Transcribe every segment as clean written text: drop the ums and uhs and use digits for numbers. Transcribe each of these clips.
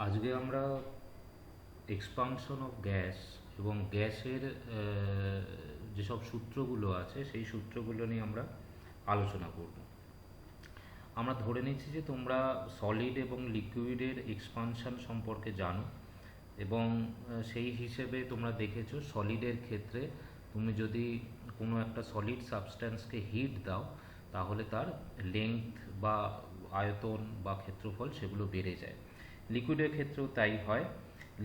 আজকে আমরা expansion of gas এবং গ্যাসের যেসব সূত্রগুলো আছে সেই সূত্রগুলো নিয়ে আমরা আলোচনা করব। আমরা ধরে নিচ্ছি যে তোমরা সলিড এবং লিকুইডের এক্সপানশন সম্পর্কে জানো এবং সেই হিসেবে তোমরা দেখেছো সলিডের ক্ষেত্রে তুমি যদি কোনো একটা সলিড সাবস্ট্যান্সকে হিট দাও তাহলে তার লেংথ বা আয়তন বা ক্ষেত্রফল সেগুলো বেড়ে যায়। লিকুইডের ক্ষেত্রেও তাই হয়।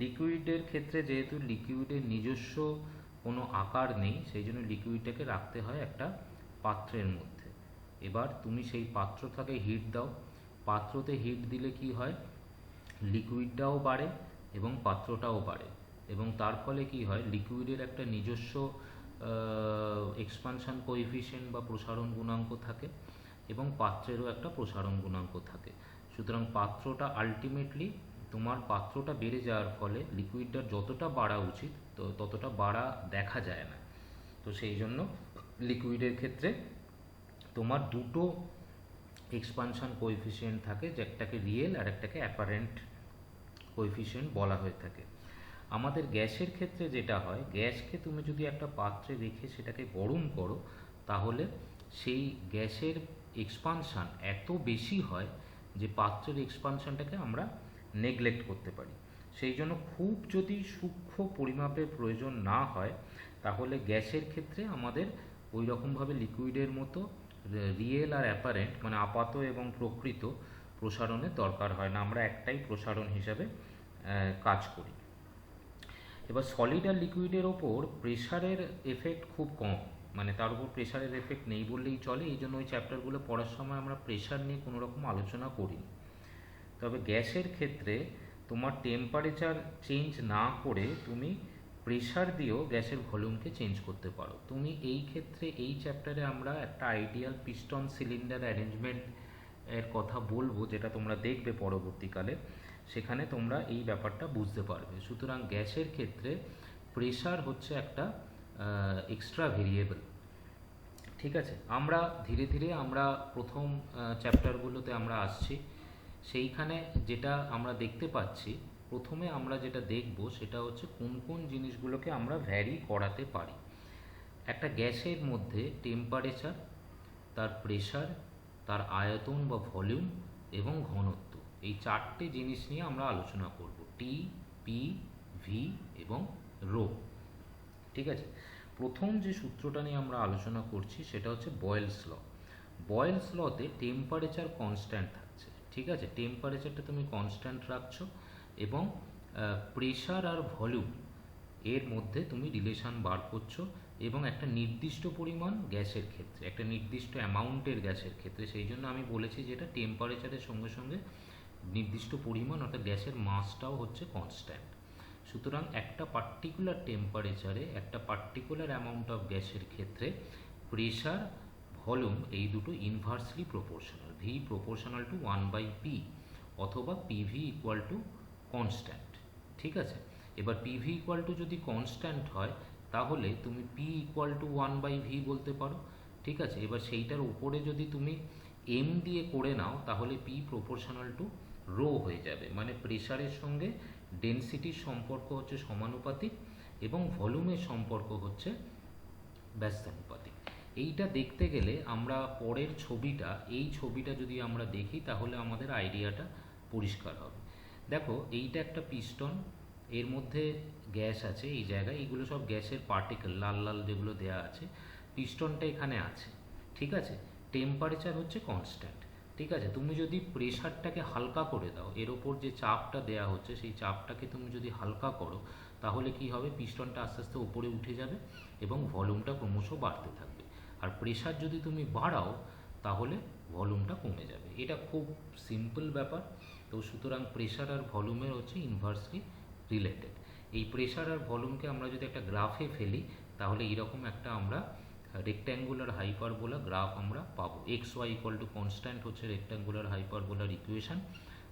লিকুইডের ক্ষেত্রে যেহেতু লিকুইডের নিজস্ব কোনো আকার নেই সেই জন্য লিকুইডটাকে রাখতে হয় একটা পাত্রের মধ্যে। এবার তুমি সেই পাত্রটাকে হিট দাও, পাত্রতে হিট দিলে কি হয়, লিকুইডটাও বাড়ে এবং পাত্রটাও বাড়ে এবং তার ফলে কি হয়, লিকুইডের একটা নিজস্ব এক্সপানশন কোএফিসিয়েন্ট বা প্রসারণ গুণাঙ্ক থাকে এবং পাত্রেরও একটা প্রসারণ গুণাঙ্ক থাকে। সুতরাং পাত্রটা আলটিমেটলি তোমার পাত্রটা বেড়ে যাওয়ার ফলে লিকুইডটার যতটা বাড়া উচিত তো ততটা বাড়া দেখা যায় না। তো সেই জন্য লিকুইডের ক্ষেত্রে তোমার দুটো এক্সপানশন কোএফিসিয়েন্ট থাকে, যে একটাকে রিয়েল আর একটাকে অ্যাপারেন্ট কোএফিসিয়েন্ট বলা হয়ে থাকে। আমাদের গ্যাসের ক্ষেত্রে যেটা হয়, গ্যাসকে তুমি যদি একটা পাত্রে রেখে সেটাকে গরম করো তাহলে সেই গ্যাসের এক্সপানশান এত বেশি হয় যে পাত্রের এক্সপানশানটাকে আমরা নেগলেক্ট করতে পারি। সেই জন্য খুব যদি সূক্ষ্ম পরিমাপের প্রয়োজন না হয় তাহলে গ্যাসের ক্ষেত্রে আমাদের ওই রকমভাবে লিকুইডের মতো রিয়েল আর অ্যাপারেন্ট মানে আপাত এবং প্রকৃত প্রসারণের দরকার হয় না, আমরা একটাই প্রসারণ হিসাবে কাজ করি। এবার সলিড আর লিকুইডের ওপর প্রেশারের এফেক্ট খুব কম, মানে তার উপর প্রেশারের এফেক্ট নেই বললেই চলে। এই জন্য ওই চ্যাপ্টারগুলো পড়ার সময় আমরা প্রেশার নিয়ে কোনো রকম আলোচনা করিনি। তবে গ্যাসের ক্ষেত্রে তোমার টেম্পারেচার চেঞ্জ না করে তুমি প্রেশার দিয়েও গ্যাসের ভলিউমকে চেঞ্জ করতে পারো। তুমি এই ক্ষেত্রে এই চ্যাপ্টারে আমরা একটা আইডিয়াল পিস্টন সিলিন্ডার অ্যারেঞ্জমেন্ট এর কথা বলবো, যেটা তোমরা দেখবে পরবর্তীকালে, সেখানে তোমরা এই ব্যাপারটা বুঝতে পারবে। সুতরাং গ্যাসের ক্ষেত্রে প্রেশার হচ্ছে একটা এক্সট্রা ভেরিয়েবল। ঠিক আছে, আমরা ধীরে ধীরে আমরা প্রথম চ্যাপ্টারগুলোতে আমরা আসছি। সেইখানে যেটা আমরা দেখতে পাচ্ছি, প্রথমে আমরা যেটা দেখব সেটা হচ্ছে কোন কোন জিনিসগুলোকে আমরা ভ্যারি করাতে পারি। একটা গ্যাসের মধ্যে টেম্পারেচার, তার প্রেশার, তার আয়তন বা ভলিউম এবং ঘনত্ব, এই চারটে জিনিস নিয়ে আমরা আলোচনা করব, টি, পি, ভি এবং রো। ঠিক আছে, প্রথম যে সূত্রটা নিয়ে আমরা আলোচনা করছি সেটা হচ্ছে বয়েলস ল। বয়েলস লতে টেম্পারেচার কনস্ট্যান্ট থাকছে। ঠিক আছে, টেম্পারেচারটা তুমি কনস্ট্যান্ট রাখছো এবং প্রেশার আর ভলিউম এর মধ্যে তুমি রিলেশান বার করছো এবং একটা নির্দিষ্ট পরিমাণ গ্যাসের ক্ষেত্রে, একটা নির্দিষ্ট অ্যামাউন্টের গ্যাসের ক্ষেত্রে, সেই জন্য আমি বলেছি যে এটা টেম্পারেচারের সঙ্গে সঙ্গে নির্দিষ্ট পরিমাণ অর্থাৎ গ্যাসের মাসটাও হচ্ছে কনস্ট্যান্ট। সুতরাং একটা পার্টিকুলার টেম্পারেচারে একটা পার্টিকুলার অ্যামাউন্ট অফ গ্যাসের ক্ষেত্রে প্রেশার, ভলিউম এই দুটো inversely proportional, V proportional to 1/p অথবা পিভি ইকুয়াল টু কনস্ট্যান্ট। ঠিক আছে, এবার পিভি ইকুয়াল টু যদি কনস্ট্যান্ট হয় তাহলে তুমি পি ইকুয়াল টু 1/v বলতে পারো। ঠিক আছে, এবার সেইটার উপরে যদি তুমি এম দিয়ে করে নাও তাহলে পি প্রপোর্শনাল টু রো হয়ে যাবে, মানে প্রেশারের সঙ্গে ডেনসিটির সম্পর্ক হচ্ছে সমানুপাতিক এবং ভলিউমের সম্পর্ক হচ্ছে ব্যস্তানুপাতিক। এইটা দেখতে গেলে আমরা পরের ছবিটা, এই ছবিটা যদি আমরা দেখি তাহলে আমাদের আইডিয়াটা পরিষ্কার হবে। দেখো, এইটা একটা পিস্টন, এর মধ্যে গ্যাস আছে এই জায়গায়, এইগুলো সব গ্যাসের পার্টিকেল, লাল লাল যেগুলো দেয়া আছে। পিস্টনটা এখানে আছে। ঠিক আছে, টেম্পারেচার হচ্ছে কনস্ট্যান্ট। ঠিক আছে, তুমি যদি প্রেশারটাকে হালকা করে দাও, এর ওপর যে চাপটা দেয়া হচ্ছে সেই চাপটাকে তুমি যদি হালকা করো তাহলে কি হবে, পিস্টনটা আস্তে আস্তে উপরে উঠে যাবে এবং ভলিউমটা ক্রমশ বাড়তে থাকবে। আর প্রেশার যদি তুমি বাড়াও তাহলে ভলিউমটা কমে যাবে। এটা খুব সিম্পল ব্যাপার। তো সুতরাং প্রেশার আর ভলিউমের হচ্ছে ইনভার্সলি রিলেটেড। এই প্রেশার আর ভলিউমকে আমরা যদি একটা গ্রাফে ফেলি তাহলে এইরকম একটা আমরা রেক্ট্যাঙ্গুলার হাইপারবোলা গ্রাফ আমরা পাবো। X Y equal to constant হচ্ছে রেক্ট্যাঙ্গুলার হাইপারবোলার ইকুয়েশন।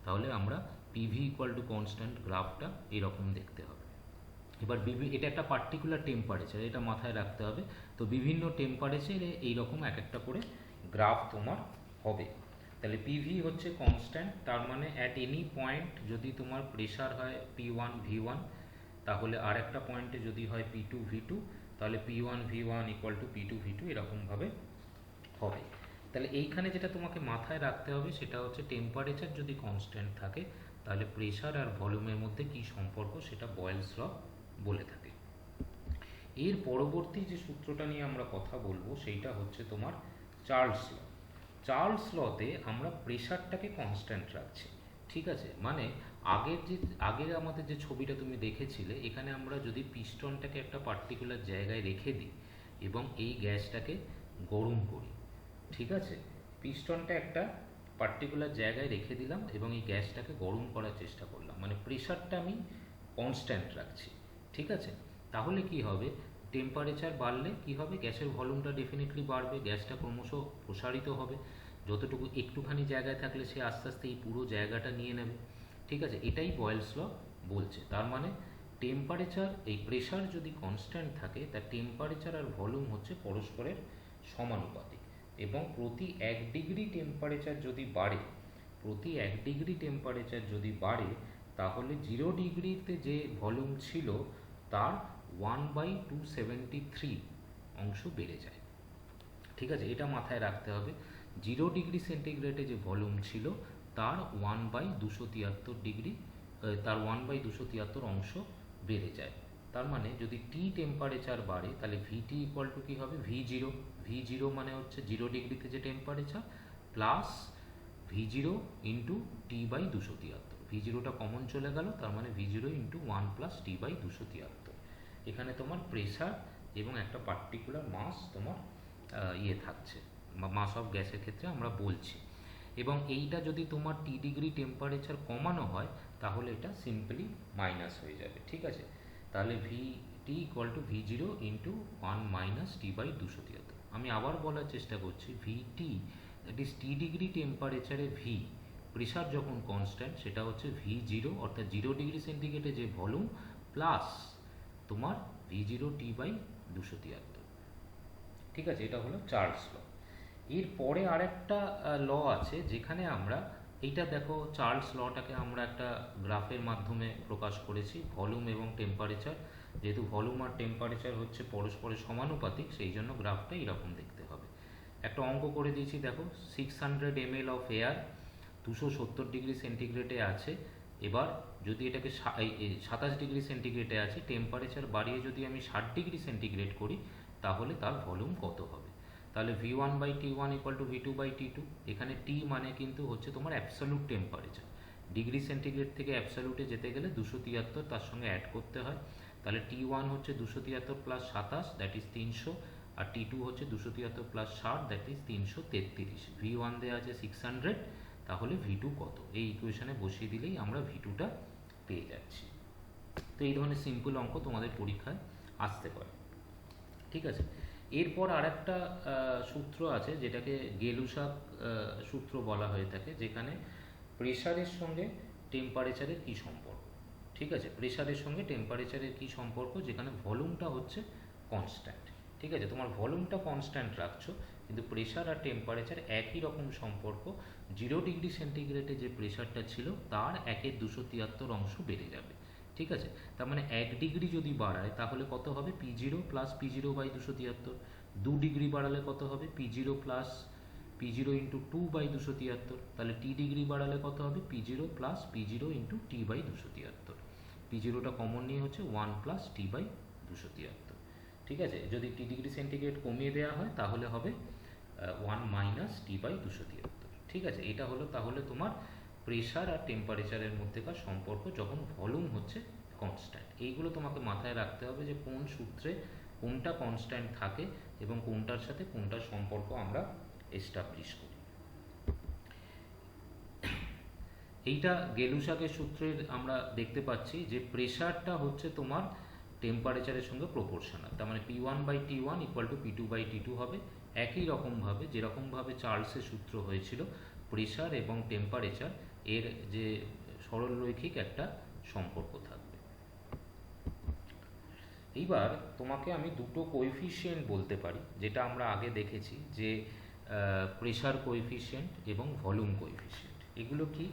তাহলে আমরা পিভি ইকুয়াল টু কনস্ট্যান্ট গ্রাফটা এরকম দেখতে হবে। এবার এটা একটা পার্টিকুলার টেম্পারেচার, এটা মাথায় রাখতে হবে। তো বিভিন্ন টেম্পারেচারে এইরকম এক একটা করে গ্রাফ তোমার হবে। তাহলে পিভি হচ্ছে কনস্ট্যান্ট, তার মানে অ্যাট এনি পয়েন্ট যদি তোমার প্রেশার হয় P1 V1, তাহলে আর একটা পয়েন্টে যদি হয় P2 V2, তাহলে P1 V1 equal to P2 V2 এরকমভাবে হবে। তাহলে এইখানে যেটা তোমাকে মাথায় রাখতে হবে সেটা হচ্ছে টেম্পারেচার যদি কনস্ট্যান্ট থাকে তাহলে প্রেশার আর ভলিউমের মধ্যে কি সম্পর্ক সেটা বয়েলস ল বলে থাকে। এর পরবর্তী যে সূত্রটা নিয়ে আমরা কথা বলবো সেইটা হচ্ছে তোমার চার্লস ল। চার্লস লতে আমরা প্রেশারটাকে কনস্ট্যান্ট রাখছি, ঠিক আছে। মানে আগের আমাদের যে ছবিটা তুমি দেখেছিলে, এখানে আমরা যদি পিস্টনটাকে একটা পার্টিকুলার জায়গায় রেখে দিই এবং এই গ্যাসটাকে গরম করি, ঠিক আছে, পিস্টনটা একটা পার্টিকুলার জায়গায় রেখে দিলাম এবং এই গ্যাসটাকে গরম করার চেষ্টা করলাম, মানে প্রেশারটা আমি কনস্ট্যান্ট রাখছি, ঠিক আছে। তাহলে কি হবে, টেম্পারেচার বাড়লে কি হবে, গ্যাসের ভলিউমটা ডেফিনেটলি বাড়বে, গ্যাসটা ক্রমশ প্রসারিত হবে, যতটুকু একটুখানি জায়গায় থাকলে সে আস্তে আস্তে এই পুরো জায়গাটা নিয়ে নেবে, ঠিক আছে। এটাই বয়েলস ল বলছে। তার মানে টেম্পারেচার, এই প্রেশার যদি কনস্ট্যান্ট থাকে তার টেম্পারেচার আর ভলিউম হচ্ছে পরস্পরের সমানুপাতিক, এবং প্রতি 1 ডিগ্রি টেম্পারেচার যদি বাড়ে, প্রতি 1 ডিগ্রি টেম্পারেচার যদি বাড়ে তাহলে 0 ডিগ্রিতে যে ভলিউম ছিল তার 1/273 অংশ বেড়ে যায়, ঠিক আছে। এটা মাথায় রাখতে হবে, 0 ডিগ্রি সেন্টিগ্রেডে যে ভলিউম ছিল তার 1/273 তার 1/273 অংশ বেড়ে যায়। তার মানে যদি টি টেম্পারেচার বাড়ে তাহলে ভিটি ইকুয়াল টু কী হবে, V0। V0 মানে হচ্ছে 0 ডিগ্রিতে যে temperature plus V0 into T/273। V0টা কমন চলে গেল, তার মানে V0 ইন্টু 1 প্লাস T/273। এখানে তোমার প্রেশার এবং একটা পার্টিকুলার মাস তোমার ইয়ে থাকছে, মাস অফ গ্যাসের ক্ষেত্রে আমরা বলছি। এবং এইটা যদি তোমার T ডিগ্রি টেম্পারেচার কমানো হয় তাহলে এটা সিম্পলি মাইনাস হয়ে যাবে, ঠিক আছে। তাহলে VT equal to V0 into 1 minus T/273। আমি আবার বলার চেষ্টা করছি, VT that is T degree টেম্পারেচারে V, প্রেশার যখন কনস্ট্যান্ট সেটা হচ্ছে V0, অর্থাৎ 0 ডিগ্রি সেন্টিগ্রেডে যে ভলিউম প্লাস তোমার V0 T/273, ঠিক আছে। এটা হলো চার্লস ল। এরপরে আরেকটা ল আছে যেখানে আমরা এইটা দেখো, চার্লস লটাকে আমরা একটা গ্রাফের মাধ্যমে প্রকাশ করেছি, ভলিউম এবং টেম্পারেচার, যেহেতু ভলিউম আর টেম্পারেচার হচ্ছে পরস্পরের সমানুপাতিক সেই জন্য গ্রাফটা এরকম দেখতে হবে। একটা অঙ্ক করে দিয়েছি দেখো, 600 ml অফ এয়ার 270 ডিগ্রি সেন্টিগ্রেডে আছে। এবার যদি এটাকে 27 ডিগ্রি সেন্টিগ্রেডে আছে, টেম্পারেচার বাড়িয়ে যদি আমি 60 ডিগ্রি সেন্টিগ্রেড করি তাহলে তার ভলিউম কত হবে। তাহলে V1/T1 ইকুয়াল টু V2/T2। এখানে টি মানে কিন্তু হচ্ছে তোমার অ্যাবসলিউট টেম্পারেচার, ডিগ্রি সেন্টিগ্রেড থেকে অ্যাবসলিউটে যেতে গেলে 273 তার সঙ্গে অ্যাড করতে হয়। তাহলে T1 হচ্ছে 273 plus 27 that is 300, R T2 হচ্ছে 273 প্লাস 60 দ্যাট ইজ 333। V1 দেওয়া আছে 600, তাহলে V2 কত, এই ইকুয়েশনে বসিয়ে দিলেই আমরা V2টা পেয়ে যাচ্ছি। তো এই ধরনের সিম্পল অঙ্ক তোমাদের পরীক্ষায় আসতে পারে, ঠিক আছে। এরপর আরেকটা সূত্র আছে যেটাকে গেলুসাক সূত্র বলা হয়ে থাকে, যেখানে প্রেশারের সঙ্গে টেম্পারেচারের কী সম্পর্ক, ঠিক আছে। প্রেশারের সঙ্গে টেম্পারেচারের কী সম্পর্ক, যেখানে ভলিউমটা হচ্ছে কনস্ট্যান্ট, ঠিক আছে। তোমার ভলিউমটা কনস্ট্যান্ট রাখছো কিন্তু প্রেশার আর টেম্পারেচার একই রকম সম্পর্ক, 0 ডিগ্রি সেন্টিগ্রেডে যে প্রেশারটা ছিল তার 1/273 অংশ বেড়ে যাবে, ঠিক আছে। তার মানে 1 ডিগ্রি যদি বাড়ায় তাহলে কত হবে, P0 প্লাস P0/273। 2 ডিগ্রি বাড়ালে কত হবে, P0 প্লাস P0 ইন্টু 2/273। তাহলে T ডিগ্রি বাড়ালে কত হবে, P0 plus P0 into T/273। P0টা common নিয়ে হচ্ছে 1 প্লাস T/273, ঠিক আছে। যদি T ডিগ্রি সেন্টিগ্রেড কমিয়ে দেওয়া হয় তাহলে হবে 1 মাইনাস T/273, ঠিক আছে। এটা হলো তাহলে তোমার প্রেশার আর টেম্পারেচারের মধ্যেকার সম্পর্ক যখন ভলিউম হচ্ছে কনস্ট্যান্ট। এইগুলো তোমাকে মাথায় রাখতে হবে যে কোন সূত্রে কোনটা কনস্ট্যান্ট থাকে এবং কোনটার সাথে কোনটার সম্পর্ক আমরা এস্টাবলিশ করি। এইটা গেলুসাকের সূত্রের আমরা দেখতে পাচ্ছি যে প্রেশারটা হচ্ছে তোমার টেম্পারেচারের সঙ্গে প্রপোর্শনাল, তার মানে P1/T1 ইকুয়াল টু P2/T2 হবে। একই রকমভাবে যেরকমভাবে চার্লসের সূত্র হয়েছিল, প্রেশার এবং টেম্পারেচার এর যে সরলরৈখিক একটা সম্পর্ক থাকবে। এইবার তোমাকে আমি দুটো কোএফিসিয়েন্ট বলতে পারি, যেটা আমরা আগে দেখেছি যে প্রেশার কোএফিসিয়েন্ট এবং ভলিউম কোএফিসিয়েন্ট। এগুলো কি,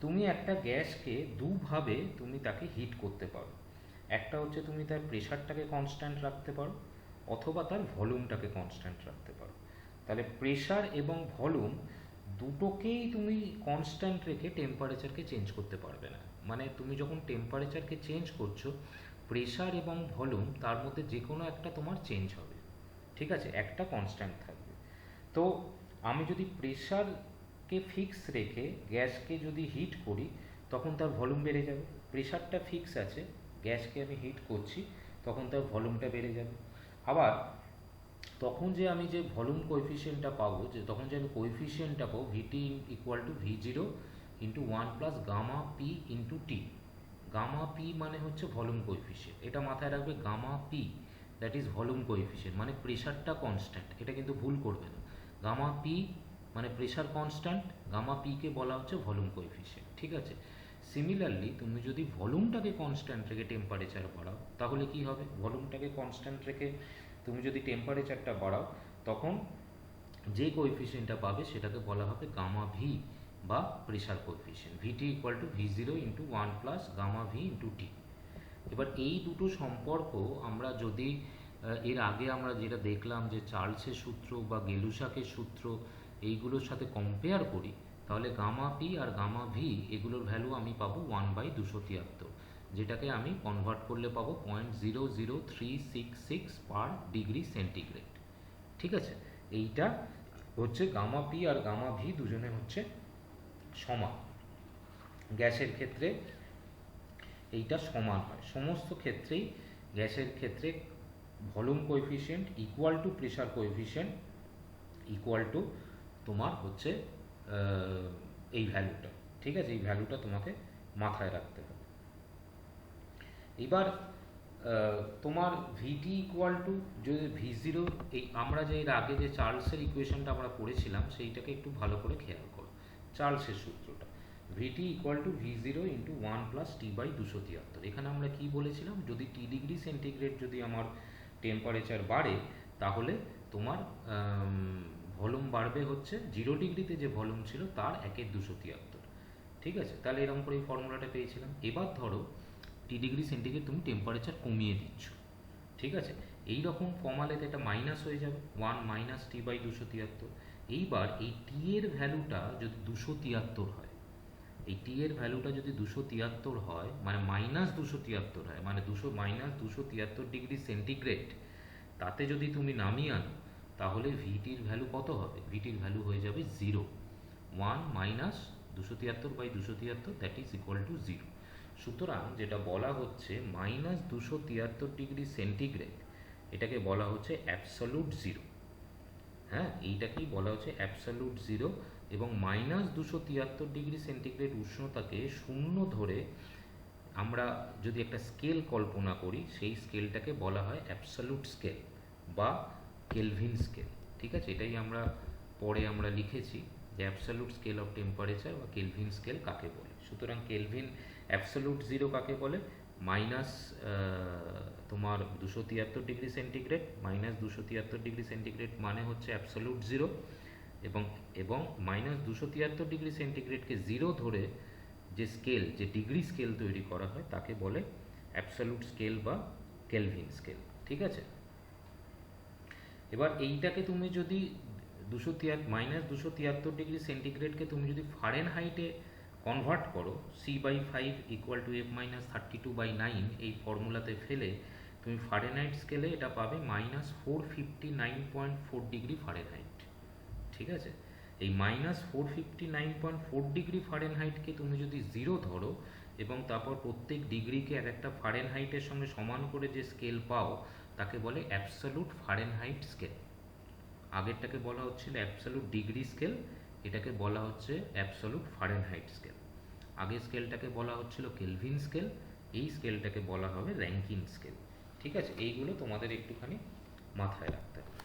তুমি একটা গ্যাসকে দুভাবে তুমি তাকে হিট করতে পারো। একটা হচ্ছে তুমি তার প্রেশারটাকে কনস্ট্যান্ট রাখতে পারো, অথবা তার ভলিউমটাকে কনস্ট্যান্ট রাখতে পারো। তাহলে প্রেশার এবং ভলিউম দুটোকেই তুমি কনস্ট্যান্ট রেখে টেম্পারেচারকে চেঞ্জ করতে পারবে না। মানে তুমি যখন টেম্পারেচারকে চেঞ্জ করছো, প্রেশার এবং ভলিউম তার মধ্যে যে কোনো একটা তোমার চেঞ্জ হবে, ঠিক আছে, একটা কনস্ট্যান্ট থাকবে। তো আমি যদি প্রেশারকে ফিক্স রেখে গ্যাসকে যদি হিট করি, তখন তার ভলিউম বেড়ে যাবে। প্রেশারটা ফিক্স আছে, গ্যাসকে আমি হিট করছি, তখন তার ভলিউমটা বেড়ে যাবে। আবার তখন যে আমি যে ভলিউম কোএফিসিয়েন্টটা পাবো, যে তখন যে আমি কোএফিসিয়েন্টটা পাবো ভিটি ইকুয়াল টু ভি0 into 1 plus gamma P into T. Gamma P মানে হচ্ছে ভলিউম কোএফিসিয়েন্ট, এটা মাথায় রাখবে। Gamma P that is volume coefficient, মানে প্রেশারটা কনস্ট্যান্ট, এটা কিন্তু ভুল করবে না। গামা পি মানে প্রেশার কনস্ট্যান্ট, গামা পিকে বলা হচ্ছে ভলিউম কোএফিসিয়েন্ট, ঠিক আছে। সিমিলারলি তুমি যদি ভলিউমটাকে কনস্ট্যান্ট রেখে টেম্পারেচার বাড়াও, তাহলে কি হবে? ভলিউমটাকে কনস্ট্যান্ট রেখে তুমি যদি টেম্পারেচারটা বাড়াও, তখন যে কোএফিসিয়েন্টটা পাবে সেটাকে বলা হবে গামা ভি বা pressure coefficient. V T equal to ভি0 into 1 plus gamma V into T. এবার এই দুটো সম্পর্ক আমরা যদি এর আগে আমরা যেটা দেখলাম যে চার্লসের সূত্র বা গেলুসাকের সূত্র, এইগুলোর সাথে কম্পেয়ার করি, তাহলে gamma P R gamma V এগুলোর ভ্যালু আমি পাবো 1/273, যেটাকে আমি কনভার্ট করলে পাবো 0.00366 পার ডিগ্রি সেন্টিগ্রেড, ঠিক আছে। এইটা হচ্ছে gamma P R gamma V দুজনে হচ্ছে সমান। গ্যাসের ক্ষেত্রে এইটা সমান হয় সমস্ত ক্ষেত্রেই। গ্যাসের ক্ষেত্রে volume coefficient equal to pressure coefficient equal to তোমার হচ্ছে এই ভ্যালুটা, ঠিক আছে। এই ভ্যালুটা তোমাকে মাথায় রাখতে হবে। এবার তোমার ভিটি ইকুয়াল টু যদি ভি0, এই আমরা যে এর আগে যে চার্লসের ইকুয়েশনটা আমরা পড়েছিলাম সেইটাকে একটু ভালো করে খেয়াল করো। চার্লসের সূত্রটা ভিটি ইকুয়াল টু ভি0 ইন্টু 1 প্লাস টি/273। এখানে আমরা কি বলেছিলাম, যদি টি ডিগ্রি সেন্টিগ্রেড যদি আমার টেম্পারেচার বাড়ে, তাহলে তোমার ভলিউম বাড়বে হচ্ছে 0 ডিগ্রিতে যে ভলিউম ছিল তার 1/273, ঠিক আছে। তাহলে এরকম করে এই ফর্মুলাটা পেয়েছিলাম। এবার ধরো টি ডিগ্রি সেন্টিগ্রেড তুমি টেম্পারেচার কমিয়ে দিচ্ছ, ঠিক আছে। এই রকম কমালে তো এটা মাইনাস হয়ে যাবে, 1 মাইনাস টি/273। এইবার এই টি এর ভ্যালুটা যদি 273 হয়, এই টি এর ভ্যালুটা যদি 273 হয়, মানে -273 হয়, মানে -273 ডিগ্রি সেন্টিগ্রেড, তাতে যদি তুমি নামিয়ে আনো, তাহলে ভিটির ভ্যালু কত হবে? ভিটির ভ্যালু হয়ে যাবে 0। 1 minus 273/273 that is equal to 0। সুতরাং যেটা বলা হচ্ছে -273 ডিগ্রি সেন্টিগ্রেড, এটাকে বলা হচ্ছে অ্যাবসলিউট জিরো। হ্যাঁ, এইটাকেই বলা হচ্ছে অ্যাবসলিউট জিরো। এবং -273 ডিগ্রি সেন্টিগ্রেড উষ্ণতাকে শূন্য ধরে আমরা যদি একটা স্কেল কল্পনা করি, সেই স্কেলটাকে বলা হয় অ্যাবসলিউট স্কেল বা কেলভিন স্কেল, ঠিক আছে। এটাই আমরা পরে আমরা লিখেছি যে অ্যাবসলিউট স্কেল অফ টেম্পারেচার বা কেলভিন স্কেল কাকে বলে। সুতরাং কেলভিন অ্যাবসলিউট জিরো কাকে বলে? মাইনাস তোমার 273 ডিগ্রি সেন্টিগ্রেড, -273 ডিগ্রি সেন্টিগ্রেড মানে হচ্ছে অ্যাবসলিউট জিরো। এবং এবং -273 ডিগ্রি সেন্টিগ্রেডকে জিরো ধরে যে স্কেল, যে ডিগ্রি স্কেল তৈরি করা হয়, তাকে বলে অ্যাবসলিউট স্কেল বা কেলভিন স্কেল, ঠিক আছে। এবার এইটাকে তুমি যদি -273 ডিগ্রি সেন্টিগ্রেডকে তুমি যদি ফারেনহাইটে কনভার্ট করো, C/5 ইকুয়াল টু F-32/9 এই ফর্মুলাতে ফেলে তুমি ফারেনহাইট স্কেলে এটা পাবে -459.4 ডিগ্রি ফারেনহাইট, ঠিক আছে। এই -459.4 ডিগ্রি ফারেনহাইটকে তুমি যদি জিরো ধরো এবং তারপর প্রত্যেক ডিগ্রিকে এক একটা ফারেনহাইটের সঙ্গে সমান করে যে স্কেল পাও, তাকে বলে অ্যাবসলিউট ফারেনহাইট স্কেল। আগেরটাকে বলা হচ্ছিল অ্যাবসলিউট ডিগ্রি স্কেল, এটাকে বলা হচ্ছে অ্যাবসলিউট ফারেনহাইট স্কেল। আগের স্কেলটাকে বলা হচ্ছিল কেলভিন স্কেল, এই স্কেলটাকে বলা হবে র্যাঙ্কিন স্কেল, ঠিক আছে। এইগুলো তোমাদের একটুখানি মাথায় রাখতে হবে।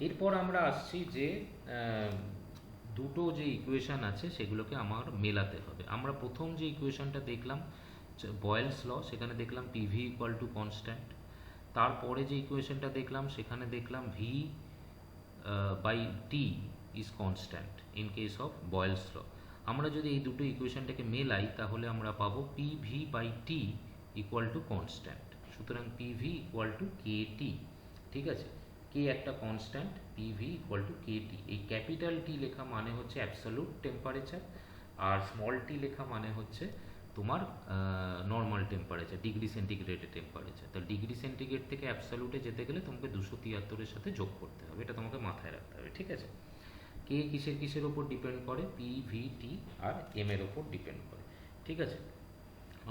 এরপর আমরা আসছি যে দুটো যে ইকুয়েশান আছে সেগুলোকে আমার মেলাতে হবে। আমরা প্রথম যে ইকুয়েশানটা দেখলাম বয়েলস ল, সেখানে দেখলাম পিভি ইকুয়াল টু কনস্ট্যান্ট। তারপরে যে ইকুয়েশনটা দেখলাম সেখানে দেখলাম V by T is constant in case of Boyle's law. আমরা যদি এই দুটো ইকুয়েশনটাকে মেলাই তাহলে আমরা পাবো P V by T equal to constant. সুতরাং P V equal to K T. ঠিক আছে, কে একটা constant, P V equal to K T. এই ক্যাপিটাল টি লেখা মানে হচ্ছে অ্যাবসলিউট টেম্পারেচার, আর স্মল টি লেখা মানে হচ্ছে তোমার নর্মাল টেম্পারেচার, ডিগ্রি সেন্টিগ্রেডের টেম্পারেচার। তো ডিগ্রি সেন্টিগ্রেড থেকে অ্যাবসলিউটে যেতে গেলে তোমাকে 273-এর সাথে যোগ করতে হবে, এটা তোমাকে মাথায় রাখতে হবে। ঠিক আছে, কে কিসের কিসের ওপর ডিপেন্ড করে? P V T R M এর ওপর ডিপেন্ড করে। ঠিক আছে,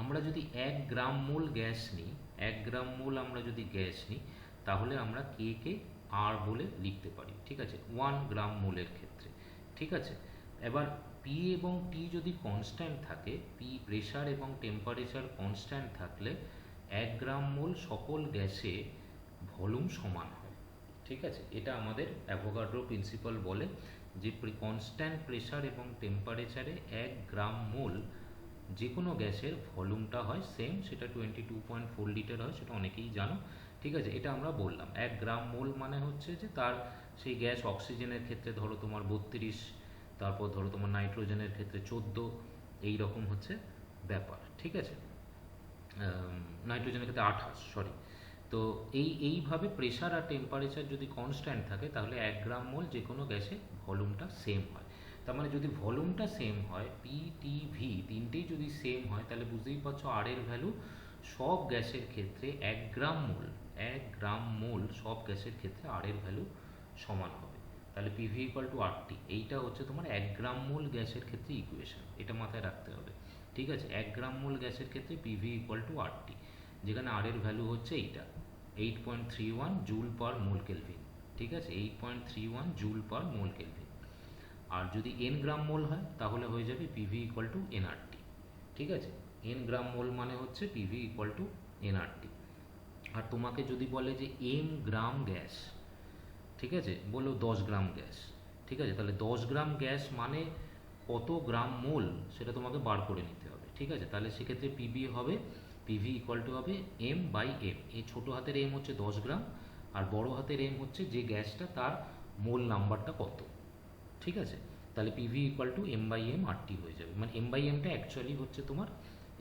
আমরা যদি 1 গ্রাম মোল গ্যাস নিই, 1 গ্রাম মোল আমরা যদি গ্যাস নিই তাহলে আমরা কে আর বলে লিখতে পারি। ঠিক আছে, 1 গ্রাম মোলের ক্ষেত্রে। ঠিক আছে, এবার পি এবং টি যদি কনস্ট্যান্ট থাকে, পি প্রেশার এবং টেম্পারেচার কনস্ট্যান্ট থাকলে 1 গ্রাম মোল সকল গ্যাসে ভলিউম সমান হয়। ঠিক আছে, এটা আমাদের অ্যাভোগাড্রো প্রিন্সিপাল বলে যে কনস্ট্যান্ট প্রেশার এবং টেম্পারেচারে 1 গ্রাম মোল যে কোনো গ্যাসের ভলিউমটা হয় সেম, সেটা 22.4 লিটার হয়, সেটা অনেকেই জানো। ঠিক আছে, এটা আমরা বললাম 1 গ্রাম মোল মানে হচ্ছে যে তার সেই গ্যাস অক্সিজেনের ক্ষেত্রে ধরো তোমার 32, তারপর ধরো তোমার নাইট্রোজেনের ক্ষেত্রে 14, এই রকম হচ্ছে ব্যাপার। ঠিক আছে, নাইট্রোজেনের ক্ষেত্রে 28, সরি। তো এইভাবে প্রেশার আর টেম্পারেচার যদি কনস্ট্যান্ট থাকে তাহলে 1 গ্রাম মোল যে কোনো গ্যাসে ভলিউমটা সেম হয়। তার মানে যদি ভলিউমটা সেম হয়, পি টি ভি তিনটেই যদি সেম হয়, তাহলে বুঝতেই পারছো আর এর ভ্যালু সব গ্যাসের ক্ষেত্রে 1 গ্রাম মোল, 1 গ্রাম মোল সব গ্যাসের ক্ষেত্রে আর এর ভ্যালু সমান হবে। তাহলে পিভি ইকুয়াল টু আর টি, এইটা হচ্ছে তোমার 1 গ্রাম মোল গ্যাসের ক্ষেত্রে ইকুয়েশন, এটা মাথায় রাখতে হবে। ঠিক আছে, 1 গ্রাম মোল গ্যাসের ক্ষেত্রে পিভি ইকুয়াল টু আর টি, যেখানে আর এর ভ্যালু হচ্ছে এইটা 8.31 জুল পার মোল কেলভিন। ঠিক আছে, 8.31 জুল পার মোল কেলভিন। আর যদি এন গ্রাম মোল হয় তাহলে হয়ে যাবে পিভি ইকুয়াল টু এনআরটি। ঠিক আছে, এন গ্রাম মোল মানে হচ্ছে পিভি ইকুয়াল টু এনআরটি। আর তোমাকে যদি বলে যে এম গ্রাম গ্যাস, ঠিক আছে, বলো 10 গ্রাম গ্যাস, ঠিক আছে, তাহলে 10 গ্রাম গ্যাস মানে কত গ্রাম মোল সেটা তোমাকে বার করে নিতে হবে। ঠিক আছে, তাহলে সেক্ষেত্রে পিভি হবে, পিভি ইকুয়াল টু হবে এম বাই এম। এই ছোটো হাতের এম হচ্ছে 10 গ্রাম, আর বড় হাতের এম হচ্ছে যে গ্যাসটা তার মোল নাম্বারটা কত। ঠিক আছে, তাহলে P V equal to M by M R T হয়ে যাবে। মানে এম বাই এমটা অ্যাকচুয়ালি হচ্ছে তোমার,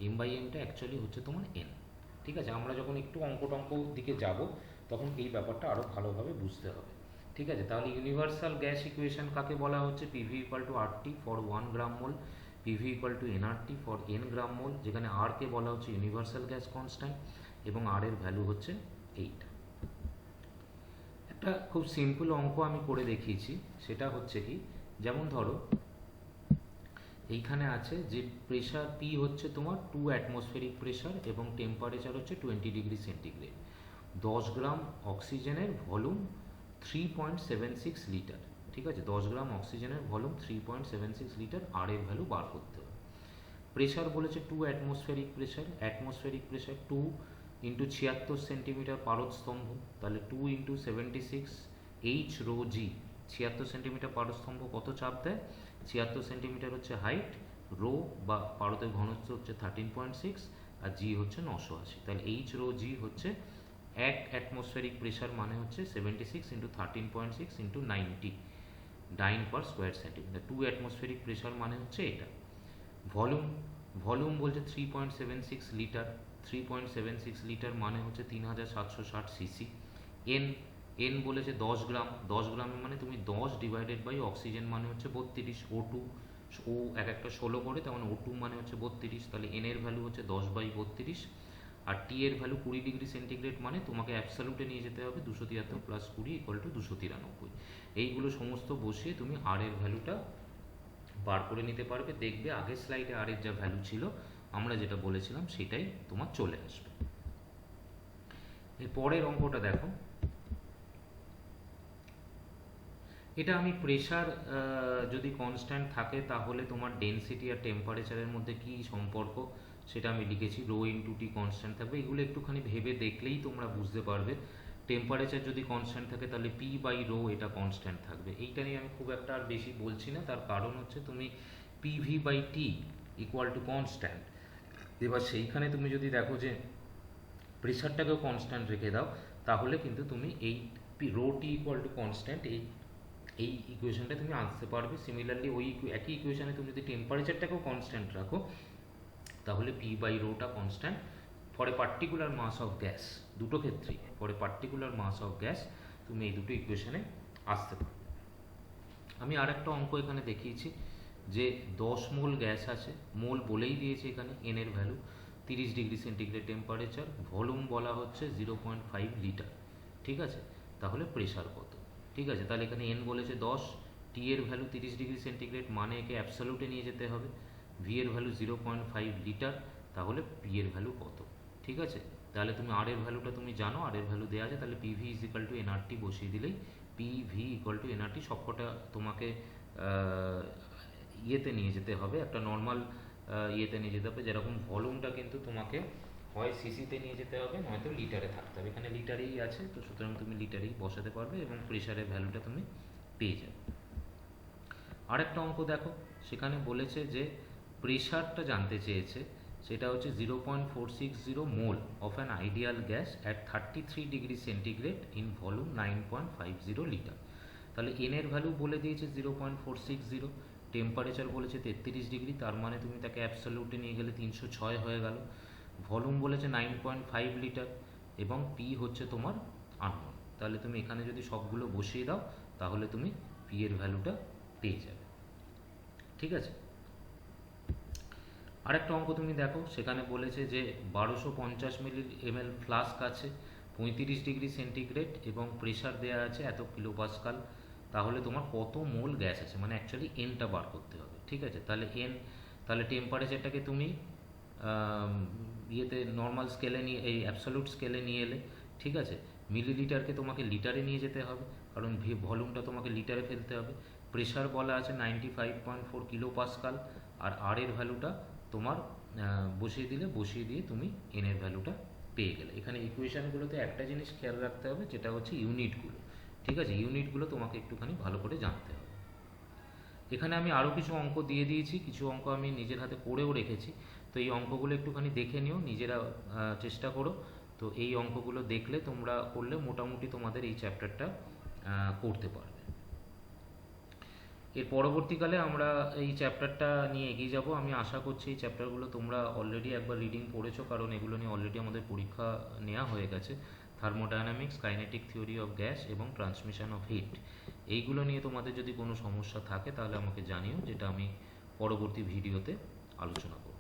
এম বাই এমটা অ্যাকচুয়ালি হচ্ছে তোমার এন। ঠিক আছে, আমরা যখন একটু অঙ্ক দিকে যাব তখন এই ব্যাপারটা আরও ভালোভাবে বুঝতে হবে। ঠিক আছে, তাহলে ইউনিভার্সাল গ্যাস ইকুয়েশন কাকে বলা হচ্ছে? P V equal to R T for 1 gram mole, P V equal to N R T for N gram mole, যেখানে আর কে বলা হচ্ছে ইউনিভার্সাল গ্যাস কনস্ট্যান্ট এবং আর এর ভ্যালু হচ্ছে 8। একটা খুব সিম্পল অঙ্ক আমি করে দেখিয়েছি, সেটা হচ্ছে কি, যেমন ধরো এইখানে আছে যে প্রেশার পি হচ্ছে তোমার 2 অ্যাটমসফেরিক প্রেশার এবং টেম্পারেচার হচ্ছে 20 ডিগ্রি সেন্টিগ্রেড, 10 গ্রাম অক্সিজেনের ভলিউম 3.76 লিটার। ঠিক আছে, 10 গ্রাম অক্সিজেনের ভলিউম 3.76 লিটার, আর এর ভ্যালু বার করতে হবে। প্রেশার বলেছে 2 atmospheric pressure, atmospheric pressure 2 into 76 centimetre পারদস্তম্ভ, তাহলে 2 into 76 H rho G, 76 centimetre পারদস্তম্ভ কত চাপ দেয়? 76 সেন্টিমিটার হচ্ছে হাইট, রো বা পারদের ঘনত্ব হচ্ছে 13.6, আর জি হচ্ছে 980। তাহলে এইচ রো জি হচ্ছে 1 অ্যাটমসফেরিক প্রেশার মানে হচ্ছে 76 into 13.6 into 90 dyne per square centimetre. 2 atmospheric pressure মানে হচ্ছে এটা। ভলিউম বলছে 3.76 লিটার, 3.76 লিটার মানে হচ্ছে 3760 সিসি। এন বলেছে 10 গ্রাম, 10 গ্রাম মানে তুমি 10 ডিভাইডেড বাই অক্সিজেন মানে হচ্ছে 32, O2 ও এক একটা 16 করে, তেমন O2 মানে হচ্ছে 32, তাহলে এন এর ভ্যালু হচ্ছে 10/32। আর টি এর ভ্যালু 20 ডিগ্রি সেন্টিগ্রেড মানে তোমাকে অ্যাবসলিউটে নিয়ে যেতে হবে 273 প্লাস 20 ইকুয়াল টু 293। এইগুলো সমস্ত বসিয়ে তুমি আর এর ভ্যালুটা বার করে নিতে পারবে। দেখবে আগের স্লাইডে আর এর যা ভ্যালু ছিল আমরা যেটা বলেছিলাম সেটাই তোমার চলে আসবে। এর পরের অঙ্কটা দেখো, এটা আমি প্রেশার যদি কনস্ট্যান্ট থাকে তাহলে তোমার ডেনসিটি আর টেম্পারেচারের মধ্যে কি সম্পর্ক সেটা আমি লিখেছি, রো ইন্টু টি কনস্ট্যান্ট থাকবে। এগুলো একটুখানি ভেবে দেখলেই তোমরা বুঝতে পারবে। টেম্পারেচার যদি কনস্ট্যান্ট থাকে তাহলে পি বাই রো এটা কনস্ট্যান্ট থাকবে। এইটা নিয়ে আমি খুব একটা আর বেশি বলছি না, তার কারণ হচ্ছে তুমি PV by T equal to constant, এবার সেইখানে তুমি যদি দেখো যে প্রেশারটাকেও কনস্ট্যান্ট রেখে দাও তাহলে কিন্তু তুমি এই rho T equal to constant, এই এই ইকুয়েশনটা তুমি আনতে পারবে। সিমিলারলি ওই একই ইকুয়েশনে তুমি যদি টেম্পারেচারটাকেও কনস্ট্যান্ট রাখো তাহলে পি বাই রোটা constant for a particular mass of gas, দুটো ক্ষেত্রেই for a particular mass of gas তুমি এই দুটো ইকুয়েশনে আসতে পারো। আমি আর একটা অঙ্ক এখানে দেখিয়েছি যে 10 মোল গ্যাস আছে, মোল বলেই দিয়েছে এখানে, এন এর value 30 degree centigrade temperature, volume বলা হচ্ছে 0.5 লিটার, ঠিক আছে। তাহলে প্রেশার কত, ঠিক আছে। তাহলে এখানে এন বলেছে 10, টি এর ভ্যালু 30 ডিগ্রি সেন্টিগ্রেড, মানে একে অ্যাবসলিউটে নিয়ে যেতে হবে, ভি এর ভ্যালু 0.5 লিটার, তাহলে পি এর ভ্যালু কত, ঠিক আছে। তাহলে তুমি আর এর ভ্যালুটা তুমি জানো, আর এর ভ্যালু দেওয়া আছে, তাহলে PV is equal to nRT বসিয়ে দিলেই পিভি ইকুয়াল টু এনআরটি, সবকটা তোমাকে ইয়েতে নিয়ে যেতে হবে, একটা নর্মাল ইয়েতে নিয়ে যেতে হবে, যেরকম ভলিউমটা কিন্তু তোমাকে হয় সিসিতে নিয়ে যেতে হবে নয়তো লিটারে থাকতে হবে, এখানে লিটারেই আছে, তো সুতরাং তুমি লিটারেই বসাতে পারবে এবং প্রেশারের ভ্যালুটা তুমি পেয়ে যাবে। আরেকটা অঙ্ক দেখো, সেখানে বলেছে যে প্রেশারটা জানতে চেয়েছে, সেটা হচ্ছে 0.460 mole of an ideal gas at 33 degree centigrade in volume 9.50 litre. তাহলে এন এর ভ্যালু বলে দিয়েছে 0.460, টেম্পারেচার বলেছে 33 ডিগ্রি, তার মানে তুমি তাকে অ্যাবসলিউটে নিয়ে গেলে 306 হয়ে গেল, ভলিউম বলেছে 9.5 লিটার এবং পি হচ্ছে তোমার আননোন। তাহলে তুমি এখানে যদি সবগুলো বসিয়ে দাও তাহলে তুমি পি এর ভ্যালুটা পেয়ে যাবে, ঠিক আছে। আরেকটা অঙ্ক তুমি দেখো, সেখানে বলেছে যে 1250 ml ফ্লাস্ক আছে, 35 ডিগ্রি সেন্টিগ্রেড এবং প্রেশার দেওয়া আছে এত কিলো পাস্কাল, তাহলে তোমার কত মোল গ্যাস আছে, মানে অ্যাকচুয়ালি এনটা বার করতে হবে, ঠিক আছে। তাহলে এন, তাহলে টেম্পারেচারটাকে তুমি ইয়েতে নর্মাল স্কেলে নিয়ে, এই অ্যাবসলিউট স্কেলে নিয়ে এলে, ঠিক আছে। মিলিলিটারকে তোমাকে লিটারে নিয়ে যেতে হবে, কারণ ভলিউমটা তোমাকে লিটারে ফেলতে হবে। প্রেশার বলা আছে 95.4 কিলো পাস্কাল, আর আর এর ভ্যালুটা তোমার বসিয়ে দিয়ে তুমি এন এর ভ্যালুটা পেয়ে গেলে। এখানে ইকুয়েশানগুলোতে একটা জিনিস খেয়াল রাখতে হবে, যেটা হচ্ছে ইউনিটগুলো, ঠিক আছে। ইউনিটগুলো তোমাকে একটুখানি ভালো করে জানতে হবে। এখানে আমি আরও কিছু অঙ্ক দিয়ে দিয়েছি, কিছু অঙ্ক আমি নিজের হাতে করেও রেখেছি, তো এই অঙ্কগুলো একটুখানি দেখে নিও, নিজেরা চেষ্টা করো। তো এই অঙ্কগুলো দেখলে তোমরা করলে মোটামুটি তোমাদের এই চ্যাপ্টারটা করতে পারবে। এর পরবর্তীকালে আমরা এই চ্যাপ্টারটা নিয়ে এগিয়ে যাব। আমি আশা করছি এই চ্যাপ্টারগুলো তোমরা অলরেডি একবার রিডিং পড়েছো, কারণ এগুলো নিয়ে অলরেডি আমাদের পরীক্ষা নেওয়া হয়ে গেছে। Thermodynamics, kinetic theory of gas এবং ট্রান্সমিশন অফ হিট, এইগুলো নিয়ে তোমাদের যদি কোনো সমস্যা থাকে তাহলে আমাকে জানিও, যেটা আমি পরবর্তী ভিডিওতে আলোচনা করব।